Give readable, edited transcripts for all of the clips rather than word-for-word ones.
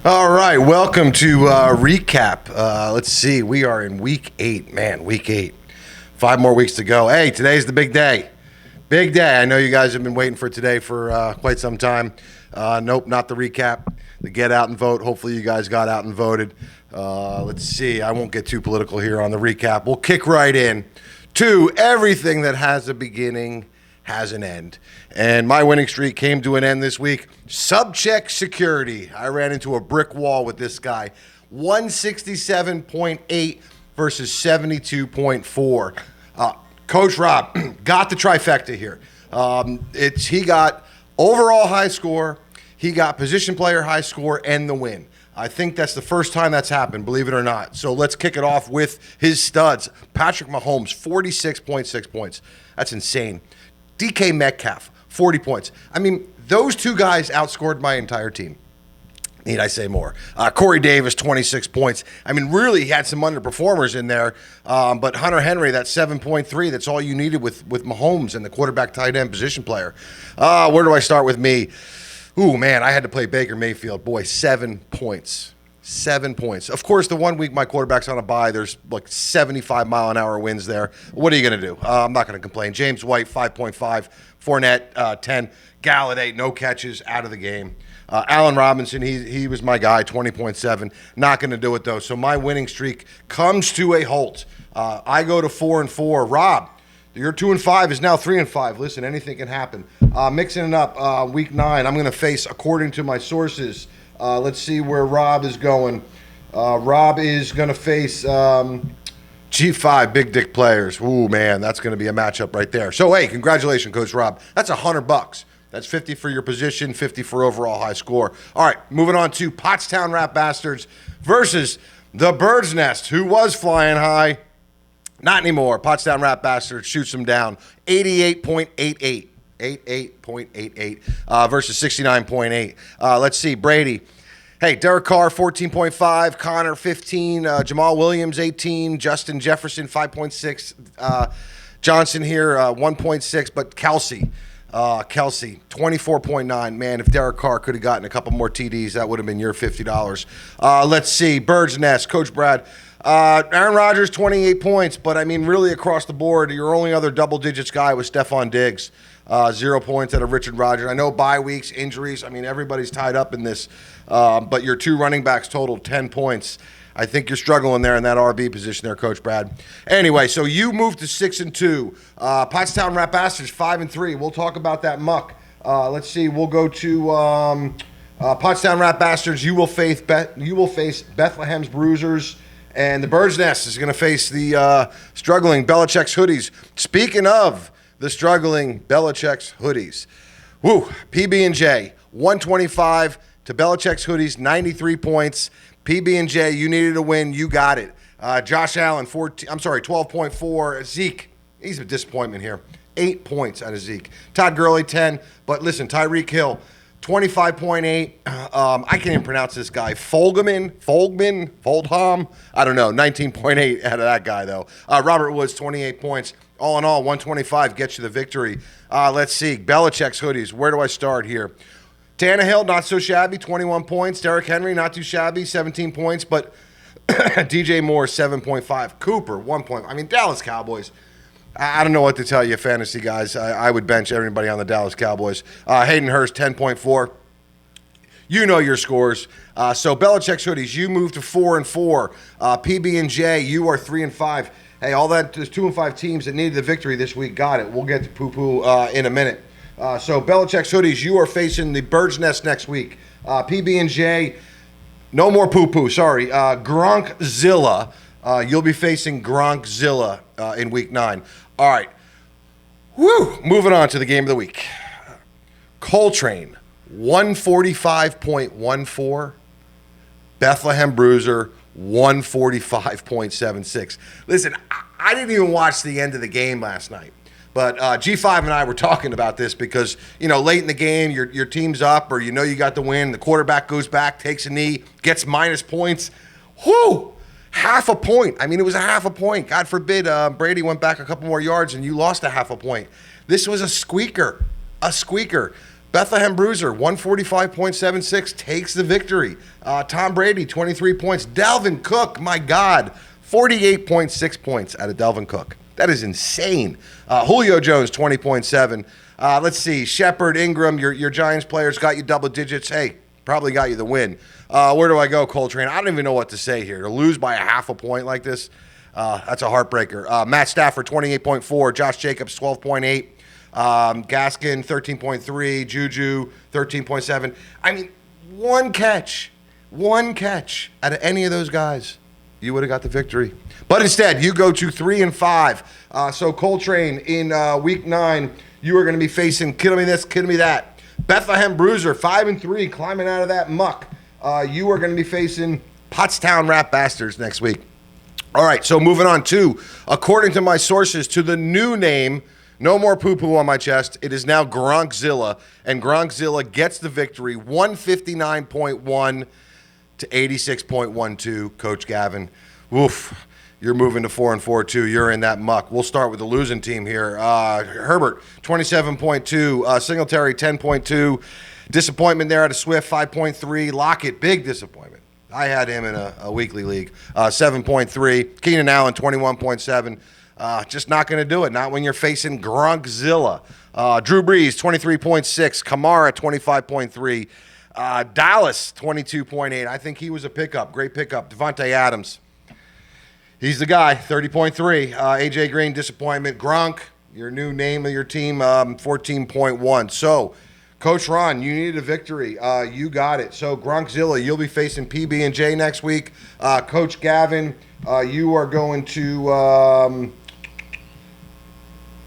All right, welcome to recap. Let's see, we are in week 8. Man, week 8. 5 more weeks to go. Hey, today's the big day. Big day. I know you guys have been waiting for today for quite some time. Nope, not the recap. The get out and vote. Hopefully you guys got out and voted. Let's see, I won't get too political here on the recap. We'll kick right in to everything that has a beginning has an end. And my winning streak came to an end this week. Subcheck Security. I ran into a brick wall with this guy. 167.8 versus 72.4. Coach Rob got the trifecta here. He got overall high score, he got position player high score, and the win. I think that's the first time that's happened, believe it or not. So let's kick it off with his studs. Patrick Mahomes, 46.6 points. That's insane. DK Metcalf, 40 points. I mean, those two guys outscored my entire team. Need I say more? Corey Davis, 26 points. I mean, really, he had some underperformers in there. But Hunter Henry, that 7.3, that's all you needed with Mahomes and the quarterback tight end position player. Where do I start with me? Ooh, man, I had to play Baker Mayfield. Boy, 7 points. 7 points. Of course, the 1 week my quarterback's on a bye, there's like 75-mile-an-hour winds there. What are you going to do? I'm not going to complain. James White, 5.5. Fournette, 10. Galladay, no catches, out of the game. Allen Robinson, he was my guy, 20.7. Not going to do it, though. So my winning streak comes to a halt. I go to 4-4. Rob, your 2-5 is now 3-5. Listen, anything can happen. Mixing it up, week 9, I'm going to face, according to my sources, let's see where Rob is going. Rob is going to face G5, Big Dick Players. Ooh, man, that's going to be a matchup right there. So, hey, congratulations, Coach Rob. That's $100. That's 50 for your position, 50 for overall high score. All right, moving on to Pottstown Rat Bastards versus the Bird's Nest, who was flying high. Not anymore. Pottstown Rat Bastards shoots them down. 88.88. 88.88 versus 69.8. Let's see, Brady. Hey, Derek Carr, 14.5. Connor, 15. Jamal Williams, 18. Justin Jefferson, 5.6. Johnson here, 1.6. But Kelsey, 24.9. Man, if Derek Carr could have gotten a couple more TDs, that would have been your $50. Let's see, Bird's Nest, Coach Brad. Aaron Rodgers, 28 points. But, I mean, really across the board, your only other double-digits guy was Stephon Diggs. 0 points out of Richard Rodgers. I know bye weeks, injuries. I mean, everybody's tied up in this. But your 2 running backs totaled 10 points. I think you're struggling there in that RB position there, Coach Brad. Anyway, so you moved to 6-2. Pottstown Rat Bastards, 5-3. We'll talk about that muck. Let's see. We'll go to Pottstown Rat Bastards. You will face Bethlehem's Bruisers. And the Bird's Nest is going to face the struggling Belichick's Hoodies. Speaking of the struggling Belichick's Hoodies. Woo, PB&J, 125 to Belichick's Hoodies, 93 points. PB&J, you needed a win. You got it. Josh Allen, 12.4. Zeke, he's a disappointment here. 8 points out of Zeke. Todd Gurley, 10. But listen, Tyreek Hill, 25.8. I can't even pronounce this guy. Foldham? I don't know. 19.8 out of that guy, though. Robert Woods, 28 points. All in all, 125 gets you the victory. Let's see. Belichick's Hoodies. Where do I start here? Tannehill, not so shabby, 21 points. Derrick Henry, not too shabby, 17 points. But DJ Moore, 7.5. Cooper, 1 point. I mean, Dallas Cowboys. I don't know what to tell you, fantasy guys. I would bench everybody on the Dallas Cowboys. Hayden Hurst, 10.4. You know your scores. So Belichick's Hoodies, you move to 4-4. PB&J, you are 3-5. Hey, all that, there's 2-5 teams that needed the victory this week. Got it. We'll get to poo-poo in a minute. So Belichick's Hoodies, you are facing the Bird's Nest next week. PB&J, no more poo-poo, sorry. Gronkzilla, you'll be facing Gronkzilla in week 9. All right. Woo! Moving on to the game of the week. Coltrane, 145.14. Bethlehem Bruiser, 145.76. Listen, I didn't even watch the end of the game last night. But G5 and I were talking about this because, you know, late in the game, your team's up or you know you got the win. The quarterback goes back, takes a knee, gets minus points. Whoo! Half a point. I mean, it was a half a point. God forbid Brady went back a couple more yards and you lost a half a point. This was a squeaker. A squeaker. Bethlehem Bruiser, 145.76, takes the victory. Tom Brady, 23 points. Dalvin Cook, my God, 48.6 points out of Dalvin Cook. That is insane. Julio Jones, 20.7. Let's see. Shepard, Ingram, your Giants players got you double digits. Hey, probably got you the win. Where do I go, Coltrane? I don't even know what to say here. To lose by a half a point like this, that's a heartbreaker. Matt Stafford, 28.4. Josh Jacobs, 12.8. Gaskin, 13.3. Juju, 13.7. I mean, one catch out of any of those guys, you would have got the victory. But instead, you go to 3-5. So Coltrane, in week 9, you are going to be facing Kiddle Me This, Kiddle Me That. Bethlehem Bruiser, 5-3, climbing out of that muck. You are going to be facing Pottstown Rat Bastards next week. All right, so moving on to, according to my sources, to the new name, no more poo-poo on my chest. It is now Gronkzilla, and Gronkzilla gets the victory, 159.1 to 86.12. Coach Gavin, woof, you're moving to 4-4 too. You're in that muck. We'll start with the losing team here. Herbert, 27.2. Singletary, 10.2. Disappointment there out of Swift, 5.3. Lockett, big disappointment. I had him in a weekly league, 7.3. Keenan Allen, 21.7. Just not going to do it. Not when you're facing Gronkzilla. Drew Brees, 23.6. Kamara, 25.3. Dallas, 22.8. I think he was a pickup. Great pickup. Devontae Adams. He's the guy, 30.3. A.J. Green, disappointment. Gronk, your new name of your team, 14.1. So, Coach Ron, you needed a victory. You got it. So, Gronkzilla, you'll be facing PB&J next week. Coach Gavin, you are going to...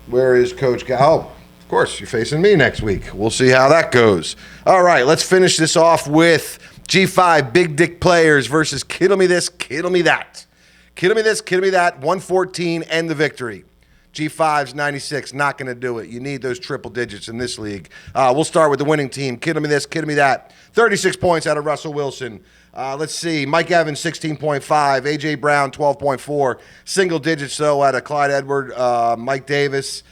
where is Coach Gavin? Oh, of course, you're facing me next week. We'll see how that goes. All right, let's finish this off with G5 Big Dick Players versus Kiddle Me This, Kiddle Me That. Kiddle Me This, Kiddle Me That, 114 and the victory. G5's 96, not going to do it. You need those triple digits in this league. We'll start with the winning team. Kiddle Me This, Kiddle Me That. 36 points out of Russell Wilson. Let's see. Mike Evans, 16.5. A.J. Brown, 12.4. Single digits, though, out of Clyde Edward, Mike Davis,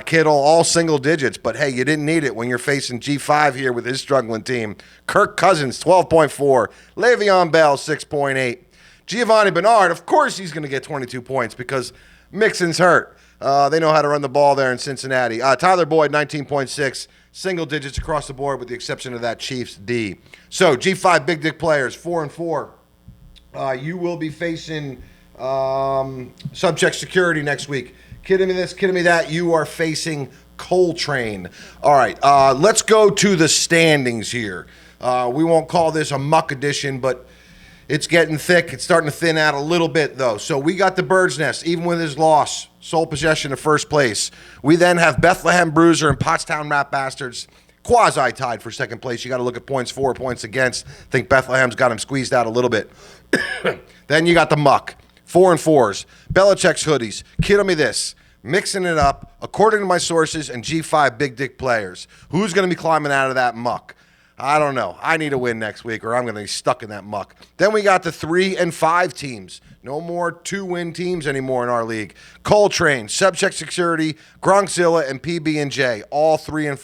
Kittle, all single digits. But, hey, you didn't need it when you're facing G5 here with his struggling team. Kirk Cousins, 12.4. Le'Veon Bell, 6.8. Giovanni Bernard, of course he's going to get 22 points because Mixon's hurt. They know how to run the ball there in Cincinnati. Tyler Boyd, 19.6. Single digits across the board with the exception of that Chiefs D. So, G5 Big Dick Players, 4-4. You will be facing Subject Security next week. Kidding me this, kidding me that. You are facing Coltrane. All right, let's go to the standings here. We won't call this a muck edition, but it's getting thick. It's starting to thin out a little bit, though. So we got the Bird's Nest, even with his loss, sole possession of first place. We then have Bethlehem Bruiser and Pottstown Rat Bastards quasi-tied for second place. You got to look at points for, points against. I think Bethlehem's got him squeezed out a little bit. Then you got the Muck, 4-4s, Belichick's Hoodies, Kiddle Me This, mixing it up, according to my sources, and G5 Big Dick Players. Who's going to be climbing out of that muck? I don't know. I need a win next week or I'm going to be stuck in that muck. Then we got the 3-5 teams. No more 2-win teams anymore in our league. Coltrane, Subject Security, Gronkzilla, and PB&J, all 3-5.